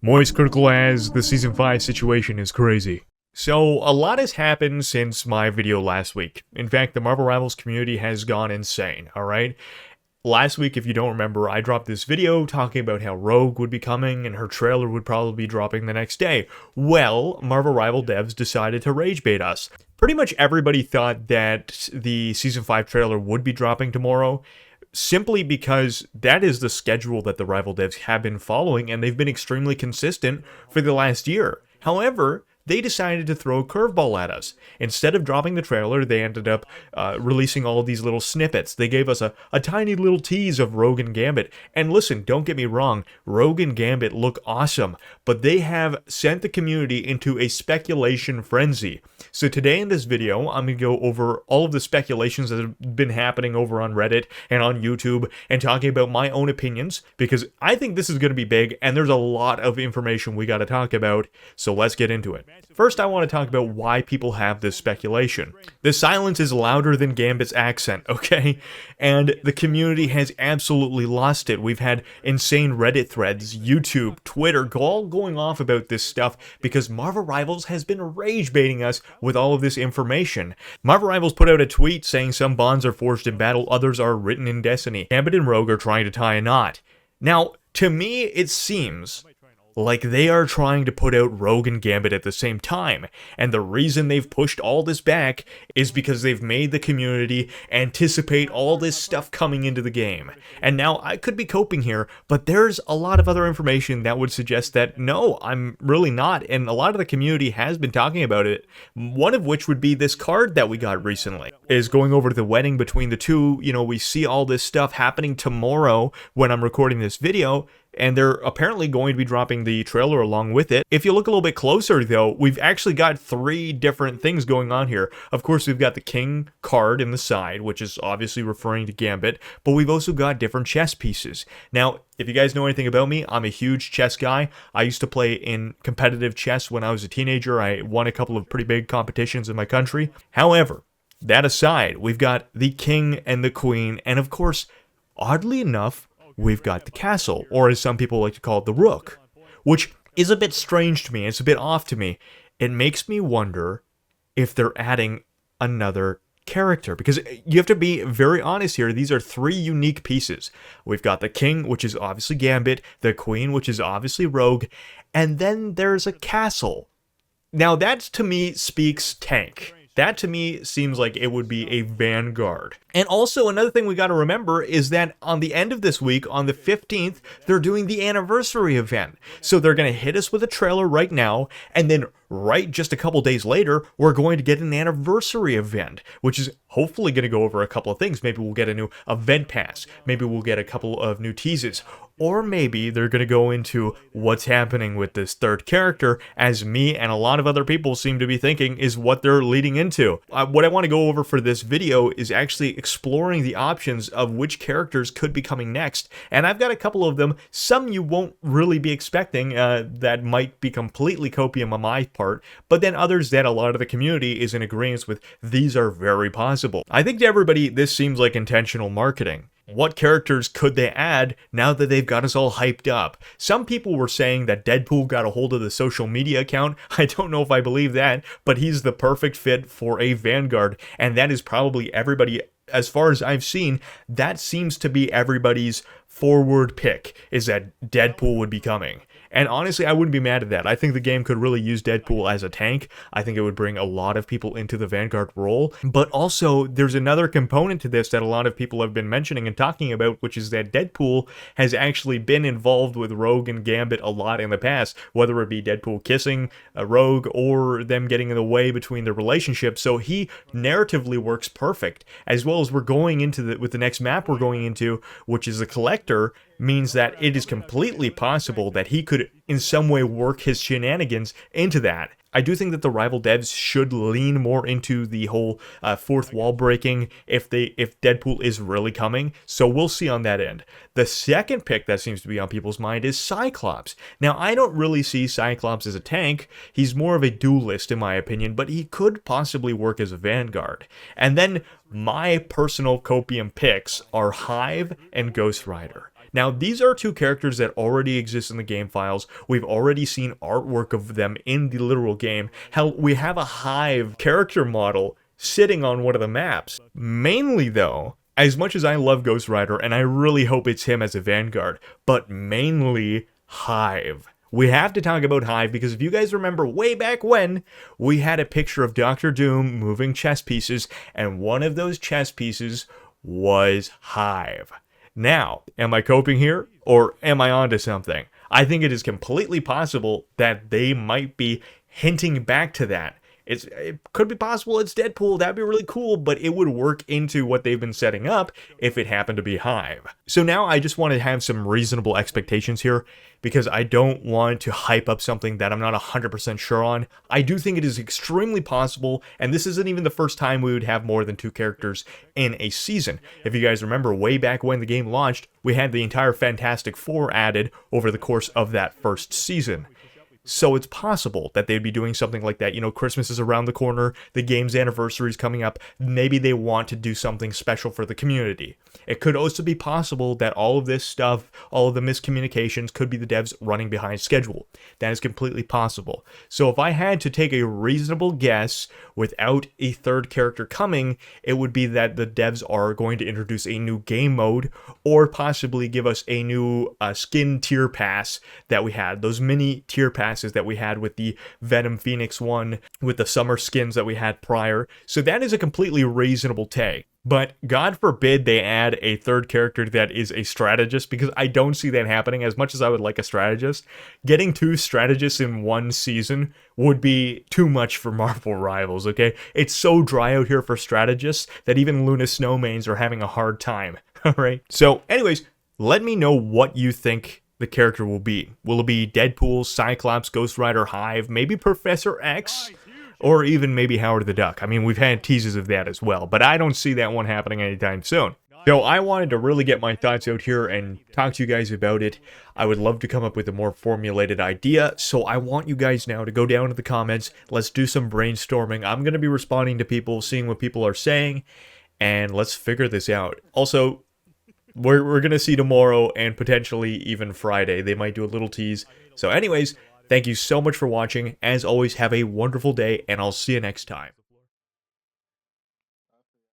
Moist critical as the Season 5 situation is crazy. So, a lot has happened since my video last week. In fact, the Marvel Rivals community has gone insane, alright? Last week, if you don't remember, I dropped this video talking about how Rogue would be coming and her trailer would probably be dropping the next day. Well, Marvel Rival devs decided to rage bait us. Pretty much everybody thought that the Season 5 trailer would be dropping tomorrow, simply because that is the schedule that the Rival devs have been following, and they've been extremely consistent for the last year. However, they decided to throw a curveball at us. Instead of dropping the trailer, they ended up releasing all of these little snippets. They gave us a tiny little tease of Rogue and Gambit. And listen, don't get me wrong, Rogue and Gambit look awesome, but they have sent the community into a speculation frenzy. So today in this video, I'm going to go over all of the speculations that have been happening over on Reddit and on YouTube and talking about my own opinions, because I think this is going to be big and there's a lot of information we got to talk about, so let's get into it. First, I want to talk about why people have this speculation. The silence is louder than Gambit's accent, okay? And the community has absolutely lost it. We've had insane Reddit threads, YouTube, Twitter, all going off about this stuff because Marvel Rivals has been rage baiting us with all of this information. Marvel Rivals put out a tweet saying some bonds are forged in battle, others are written in destiny. Gambit and Rogue are trying to tie a knot. Now, to me, it seems like they are trying to put out Rogue and Gambit at the same time, and the reason they've pushed all this back is because they've made the community anticipate all this stuff coming into the game. And now, I could be coping here, but there's a lot of other information that would suggest that no, I'm really not, and a lot of the community has been talking about it, one of which would be this card that we got recently. Is going over to the wedding between the two. You know, we see all this stuff happening tomorrow when I'm recording this video, and they're apparently going to be dropping the trailer along with it. If you look a little bit closer, though, we've actually got three different things going on here. Of course, we've got the King card in the side, which is obviously referring to Gambit, but we've also got different chess pieces. Now, if you guys know anything about me, I'm a huge chess guy. I used to play in competitive chess when I was a teenager. I won a couple of pretty big competitions in my country. However, that aside, we've got the King and the Queen, and of course, oddly enough, we've got the castle, or as some people like to call it, the rook, which is a bit strange to me. It's a bit off to me. It makes me wonder if they're adding another character, because you have to be very honest here. These are three unique pieces. We've got the King, which is obviously Gambit, the Queen, which is obviously Rogue, and then there's a castle. Now that to me speaks tank. That to me seems like it would be a vanguard. And also another thing we got to remember is that on the end of this week, on the 15th, they're doing the anniversary event. So they're going to hit us with a trailer right now, and then right just a couple days later, we're going to get an anniversary event, which is hopefully going to go over a couple of things. Maybe we'll get a new event pass. Maybe we'll get a couple of new teases. Or maybe they're going to go into what's happening with this third character, as me and a lot of other people seem to be thinking is what they're leading into. What I want to go over for this video is actually exploring the options of which characters could be coming next. And I've got a couple of them, some you won't really be expecting, that might be completely copium on my part, but then others that a lot of the community is in agreement with. These are very possible. I think to everybody, this seems like intentional marketing. What characters could they add now that they've got us all hyped up? Some people were saying that Deadpool got a hold of the social media account. I don't know if I believe that, but he's the perfect fit for a vanguard, and that is probably everybody, as far as I've seen, that seems to be everybody's forward pick, is that Deadpool would be coming. And honestly, I wouldn't be mad at that. I think the game could really use Deadpool as a tank. I think it would bring a lot of people into the Vanguard role. But also, there's another component to this that a lot of people have been mentioning and talking about, which is that Deadpool has actually been involved with Rogue and Gambit a lot in the past, whether it be Deadpool kissing a Rogue or them getting in the way between their relationship. So he narratively works perfect, as well as we're going into with the next map we're going into, which is the Collector, means that it is completely possible that he could in some way work his shenanigans into that. I do think that the Rival devs should lean more into the whole fourth wall breaking if Deadpool is really coming, so we'll see on that end. The second pick that seems to be on people's mind is Cyclops. Now, I don't really see Cyclops as a tank. He's more of a duelist in my opinion, but he could possibly work as a vanguard. And then my personal copium picks are Hive and Ghost Rider. Now, these are two characters that already exist in the game files. We've already seen artwork of them in the literal game. Hell, we have a Hive character model sitting on one of the maps. Mainly, though, as much as I love Ghost Rider, and I really hope it's him as a Vanguard, but mainly Hive. We have to talk about Hive because if you guys remember way back when, we had a picture of Doctor Doom moving chess pieces, and one of those chess pieces was Hive. Now, am I coping here, or am I onto something? I think it is completely possible that they might be hinting back to that. It could be possible it's Deadpool, that'd be really cool, but it would work into what they've been setting up if it happened to be Hive. So now I just want to have some reasonable expectations here, because I don't want to hype up something that I'm not 100% sure on. I do think it is extremely possible, and this isn't even the first time we would have more than 2 characters in a season. If you guys remember, way back when the game launched, we had the entire Fantastic Four added over the course of that first season. So it's possible that they'd be doing something like that. You know, Christmas is around the corner, the game's anniversary is coming up, maybe they want to do something special for the community. It could also be possible that all of this stuff, all of the miscommunications could be the devs running behind schedule. That is completely possible. So if I had to take a reasonable guess without a third character coming, it would be that the devs are going to introduce a new game mode or possibly give us a new skin tier pass that we had, those mini tier passes that we had with the Venom Phoenix one, with the summer skins that we had prior. So that is a completely reasonable take. But God forbid they add a third character that is a strategist, because I don't see that happening. As much as I would like a strategist, getting 2 strategists in one season would be too much for Marvel Rivals, okay? It's so dry out here for strategists that even Luna Snowmains are having a hard time, alright? So anyways, let me know what you think the character will be. Will it be Deadpool, Cyclops, Ghost Rider, Hive, maybe Professor X? Or even maybe Howard the Duck. I mean, we've had teases of that as well, but I don't see that one happening anytime soon. So I wanted to really get my thoughts out here and talk to you guys about it. I would love to come up with a more formulated idea, so I want you guys now to go down to the comments. Let's do some brainstorming. I'm going to be responding to people, seeing what people are saying, and let's figure this out. Also, we're going to see tomorrow and potentially even Friday. They might do a little tease. So anyways, thank you so much for watching. As always, have a wonderful day, and I'll see you next time.